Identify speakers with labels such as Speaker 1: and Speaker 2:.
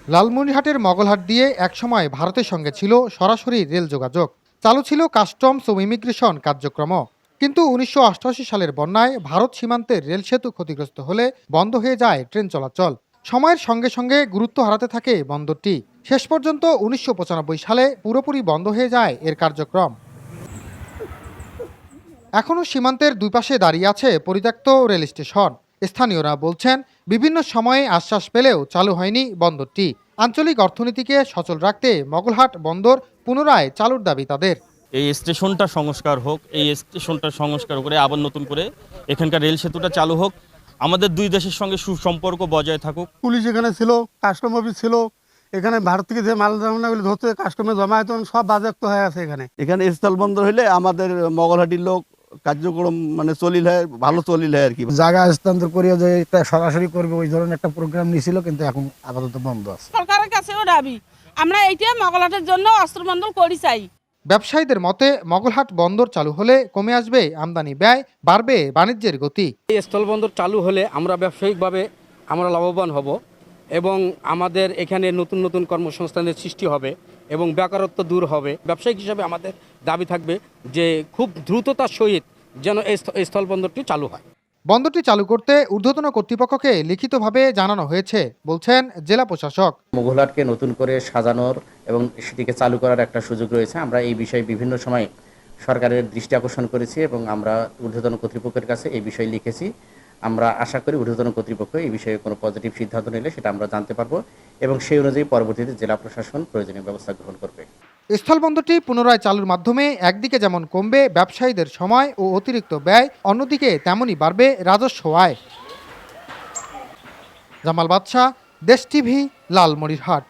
Speaker 1: লালমনিরহাটের মগলহাট দিয়ে একসময় ভারতের সঙ্গে ছিল সরাসরি রেল যোগাযোগ। চালু ছিল কাস্টমস ও ইমিগ্রেশন কার্যক্রম। কিন্তু ১৯৮৮ সালের বন্যায় ভারত সীমান্তের রেল সেতু ক্ষতিগ্রস্ত হলে বন্ধ হয়ে যায় ট্রেন চলাচল। সময়ের সঙ্গে সঙ্গে গুরুত্ব হারাতে থাকে বন্দরটি। শেষ পর্যন্ত ১৯৯৫ সালে পুরোপুরি বন্ধ হয়ে যায় এর কার্যক্রম। এখনও সীমান্তের দুই পাশে দাঁড়িয়ে আছে পরিত্যক্ত রেল স্টেশন। স্থানীয়রা বলছেন, বিভিন্ন সময়ে আশ্বাস পেলেও চালু হয়নি বন্দরটি। আঞ্চলিক অর্থনীতিকে সচল রাখতে মগলহাট বন্দর পুনরায় চালুর দাবি তাদের।
Speaker 2: এই স্টেশনটা সংস্কার হোক, এই স্টেশনটা সংস্কার করে আবার নতুন করে এখানকার রেল সেতুটা চালু হোক, আমাদের দুই দেশের সঙ্গে সুসম্পর্ক বজায় থাকুক।
Speaker 3: পুলিশ এখানে ছিল, কাস্টম অফিস ছিল, এখানে ভারত থেকে যে মাল জামানাগুলো ধরতে কাস্টমে জমায়েত সব বাজেয়াপ্ত হয়ে আছে।
Speaker 4: এখানে স্থলবন্দর হলে আমাদের মগলহাটির লোক কার্যক্রম চলিল হয়, ভালো চলিল হয় আর কি।
Speaker 5: জায়গা হস্তান্তর করিয়া যে সরাসরি করবে ওই ধরনের একটা প্রোগ্রাম নিয়েছিল, কিন্তু এখন আপাতত বন্ধ আছে।
Speaker 6: সরকারের কাছেও দাবি আমরা এইটা মগলহাটের জন্য অস্ত্রবন্দর করি চাই।
Speaker 1: ব্যবসায়ীদের মতে, মগলহাট বন্দর চালু হলে কমে আসবে আমদানি ব্যয়, বাড়বে বাণিজ্যের গতি।
Speaker 7: এই স্থলবন্দর চালু হলে আমরা ব্যবসায়িকভাবে আমরা লাভবান হব এবং আমাদের এখানে নতুন নতুন কর্মসংস্থানের সৃষ্টি হবে এবং বেকারত্ব দূর হবে। ব্যবসায়িক হিসাবে আমাদের দাবি থাকবে যে খুব দ্রুততার সহিত যেন এই স্থলবন্দরটি চালু হয়।
Speaker 1: বন্দরটি চালু করতে ঊর্ধ্বতন কর্তৃপক্ষকে লিখিতভাবে জানানো হয়েছে, বলছেন জেলা প্রশাসক।
Speaker 8: মগলহাটকে নতুন করে সাজানোর এবং সেটিকে চালু করার একটা সুযোগ রয়েছে। আমরা এই বিষয়ে বিভিন্ন সময় সরকারের দৃষ্টি আকর্ষণ করেছি এবং আমরা ঊর্ধ্বতন কর্তৃপক্ষের কাছে এই বিষয়ে লিখেছি। আমরা আশা করি ঊর্ধ্বতন কর্তৃপক্ষ এই বিষয়ে কোনো পজিটিভ সিদ্ধান্ত নিলে সেটা আমরা জানতে পারবো এবং সেই অনুযায়ী পরবর্তীতে জেলা প্রশাসন প্রয়োজনীয় ব্যবস্থা গ্রহণ করবে।
Speaker 1: স্থলবন্দরটি পুনরায় চালুর মাধ্যমে একদিকে যেমন কমবে ব্যবসায়ীদের সময় ও অতিরিক্ত ব্যয়, অন্যদিকে তেমনই বাড়বে রাজস্ব আয়। জামাল বাদশা, দেশ টিভি, লালমনিরহাট।